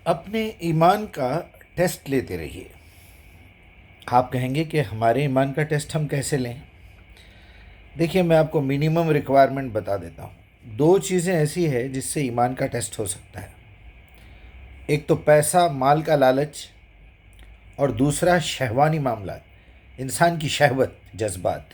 اپنے ایمان کا ٹیسٹ لیتے رہیے۔ آپ کہیں گے کہ ہمارے ایمان کا ٹیسٹ ہم کیسے لیں؟ دیکھیے، میں آپ کو منیمم ریکوائرمنٹ بتا دیتا ہوں۔ دو چیزیں ایسی ہے جس سے ایمان کا ٹیسٹ ہو سکتا ہے۔ ایک تو پیسہ، مال کا لالچ، اور دوسرا شہوانی معاملات، انسان کی شہوت، جذبات،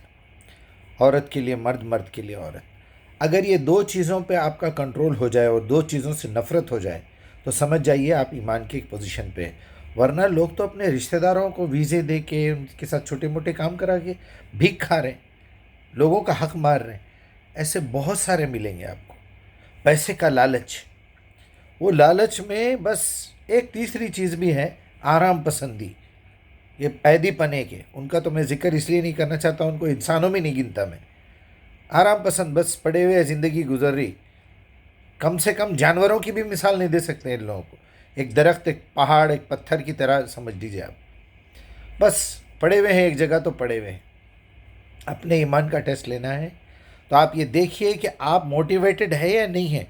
عورت کے لیے مرد، مرد کے لیے عورت۔ اگر یہ دو چیزوں پہ آپ کا کنٹرول ہو جائے اور دو چیزوں سے نفرت ہو جائے تو سمجھ جائیے آپ ایمان کی ایک پوزیشن پہ ہیں۔ ورنہ لوگ تو اپنے رشتہ داروں کو ویزے دے کے ان کے ساتھ چھوٹے موٹے کام کرا کے بھیک کھا رہے ہیں، لوگوں کا حق مار رہے ہیں۔ ایسے بہت سارے ملیں گے آپ کو۔ پیسے کا لالچ، وہ لالچ میں بس ایک تیسری چیز بھی ہے، آرام پسندی، یہ قیدی پنے کے۔ ان کا تو میں ذکر اس لیے نہیں کرنا چاہتا، ان کو انسانوں میں نہیں گنتا میں۔ آرام پسند، بس پڑے ہوئے زندگی گزر رہی۔ کم سے کم جانوروں کی بھی مثال نہیں دے سکتے ان لوگوں کو۔ ایک درخت، ایک پہاڑ، ایک پتھر کی طرح سمجھ لیجیے آپ، بس پڑے ہوئے ہیں ایک جگہ تو پڑے ہوئے ہیں۔ اپنے ایمان کا ٹیسٹ لینا ہے تو آپ یہ دیکھیے کہ آپ موٹیویٹڈ ہے یا نہیں ہے،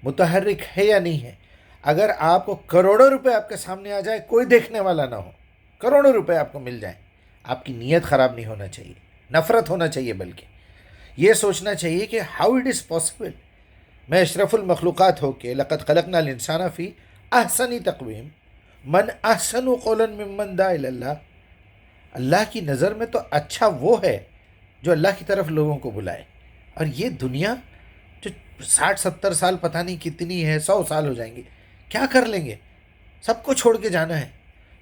متحرک ہے یا نہیں ہے۔ اگر آپ کو کروڑوں روپے آپ کے سامنے آ جائے، کوئی دیکھنے والا نہ ہو، کروڑوں روپے آپ کو مل جائیں، آپ کی نیت خراب نہیں ہونا چاہیے، نفرت ہونا چاہیے، بلکہ یہ سوچنا چاہیے کہ ہاؤ اٹ از پاسبل میں اشرف المخلوقات ہو کے لقد خلقنا الانسان فی احسن تقویم من احسن قولا ممن دعا الی اللہ۔ اللہ کی نظر میں تو اچھا وہ ہے جو اللہ کی طرف لوگوں کو بلائے۔ اور یہ دنیا جو 60-70 سال پتہ نہیں کتنی ہے، 100 سال ہو جائیں گے، کیا کر لیں گے؟ سب کو چھوڑ کے جانا ہے۔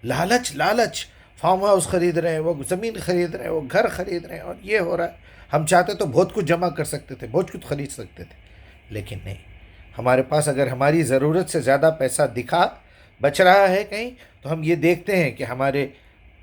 لالچ لالچ، فارم ہاؤس خرید رہے ہیں، وہ زمین خرید رہے ہیں، وہ گھر خرید رہے ہیں، اور یہ ہو رہا ہے۔ ہم چاہتے تو بہت کچھ جمع کر سکتے تھے، بہت کچھ خرید سکتے تھے، لیکن نہیں۔ ہمارے پاس اگر ہماری ضرورت سے زیادہ پیسہ دکھا بچ رہا ہے کہیں، تو ہم یہ دیکھتے ہیں کہ ہمارے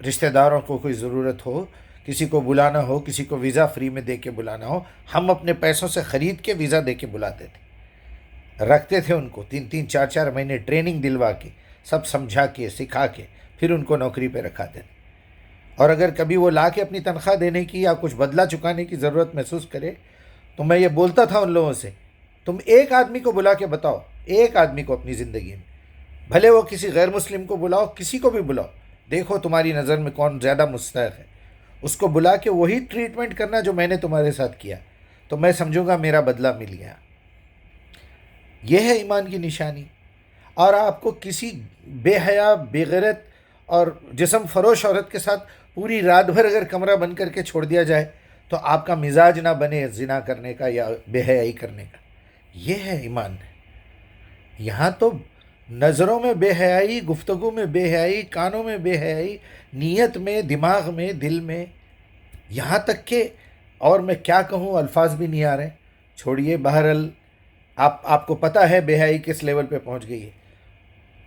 رشتہ داروں کو کوئی ضرورت ہو، کسی کو بلانا ہو، کسی کو ویزا فری میں دے کے بلانا ہو، ہم اپنے پیسوں سے خرید کے ویزا دے کے بلاتے تھے، رکھتے تھے ان کو 3-4 مہینے ٹریننگ دلوا کے، سب سمجھا کے سکھا کے پھر ان کو نوکری پہ رکھاتے تھے۔ اور اگر کبھی وہ لا کے اپنی تنخواہ دینے کی یا کچھ بدلہ چکانے کی ضرورت محسوس کرے تو میں یہ بولتا تھا ان لوگوں سے، تم ایک آدمی کو بلا کے بتاؤ، ایک آدمی کو اپنی زندگی میں، بھلے وہ کسی غیر مسلم کو بلاؤ، کسی کو بھی بلاؤ، دیکھو تمہاری نظر میں کون زیادہ مستحق ہے، اس کو بلا کے وہی ٹریٹمنٹ کرنا جو میں نے تمہارے ساتھ کیا، تو میں سمجھوں گا میرا بدلہ مل گیا۔ یہ ہے ایمان کی نشانی۔ اور آپ کو کسی بے حیا، بے غیرت اور جسم فروش عورت کے ساتھ پوری رات بھر اگر کمرہ بند کر کے چھوڑ دیا جائے تو آپ کا مزاج نہ بنے زنا کرنے کا یا بے حیائی کرنے کا۔ یہ ہے ایمان۔ یہاں تو نظروں میں بے حیائی، گفتگو میں بے حیائی، کانوں میں بے حیائی، نیت میں، دماغ میں، دل میں، یہاں تک کہ اور میں کیا کہوں، الفاظ بھی نہیں آ رہے۔ چھوڑیے، بہرحال آپ کو پتہ ہے بے حیائی کس لیول پہ پہنچ گئی ہے۔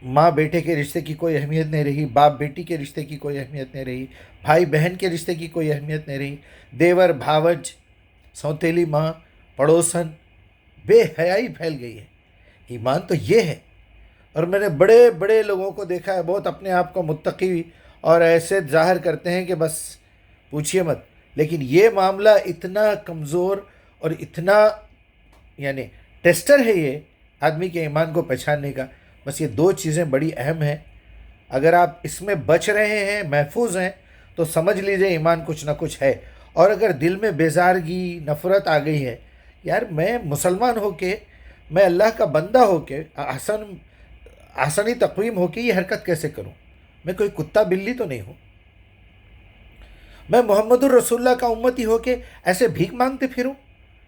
ماں بیٹے کے رشتے کی کوئی اہمیت نہیں رہی، باپ بیٹی کے رشتے کی کوئی اہمیت نہیں رہی، بھائی بہن کے رشتے کی کوئی اہمیت نہیں رہی، دیور بھاوج، سوتیلی ماں، پڑوسن، بے حیائی پھیل گئی ہے۔ ایمان تو یہ ہے۔ اور میں نے بڑے بڑے لوگوں کو دیکھا ہے، بہت اپنے آپ کو متقی اور ایسے ظاہر کرتے ہیں کہ بس پوچھیے مت، لیکن یہ معاملہ اتنا کمزور اور اتنا یعنی ٹیسٹر ہے یہ آدمی کے ایمان کو پہچاننے کا۔ بس یہ دو چیزیں بڑی اہم ہیں، اگر آپ اس میں بچ رہے ہیں، محفوظ ہیں، تو سمجھ لیجئے ایمان کچھ نہ کچھ ہے۔ اور اگر دل میں بیزارگی، نفرت آ گئی ہے، یار میں مسلمان ہو کے، میں اللہ کا بندہ ہو کے، احسنی تقویم ہو کے یہ حرکت کیسے کروں؟ میں کوئی کتا بلی تو نہیں ہوں۔ میں محمد الرسول اللہ کا امتی ہو کے ایسے بھیک مانگتے پھروں؟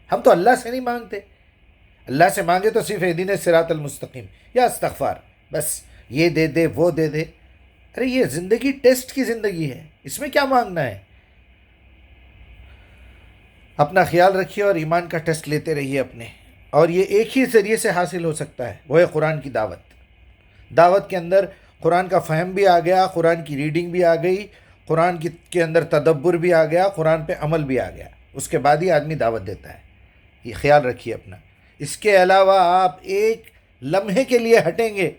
ہم تو اللہ سے نہیں مانگتے۔ اللہ سے مانگے تو صرف اہدنا الصراط المستقیم یا استغفار، بس یہ دے دے وہ دے دے۔ ارے یہ زندگی ٹیسٹ کی زندگی ہے، اس میں کیا مانگنا ہے؟ اپنا خیال رکھیے اور ایمان کا ٹیسٹ لیتے رہیے اپنے، اور یہ ایک ہی ذریعے سے حاصل ہو سکتا ہے، وہ ہے قرآن کی دعوت کے اندر قرآن کا فہم بھی آ گیا، قرآن کی ریڈنگ بھی آ گئی، قرآن کے اندر تدبر بھی آ گیا، قرآن پہ عمل بھی آ گیا، اس کے بعد ہی آدمی دعوت دیتا ہے۔ یہ خیال رکھیے اپنا۔ اس کے علاوہ آپ ایک لمحے کے لیے ہٹیں گے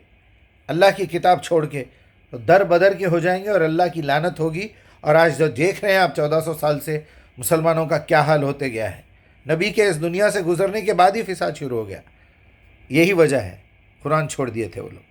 اللہ کی کتاب چھوڑ کے تو در بدر کے ہو جائیں گے اور اللہ کی لعنت ہوگی۔ اور آج جو دیکھ رہے ہیں آپ 1400 سال سے مسلمانوں کا کیا حال ہوتے گیا ہے، نبی کے اس دنیا سے گزرنے کے بعد ہی فساد شروع ہو گیا۔ یہی وجہ ہے، قرآن چھوڑ دیے تھے وہ لوگ۔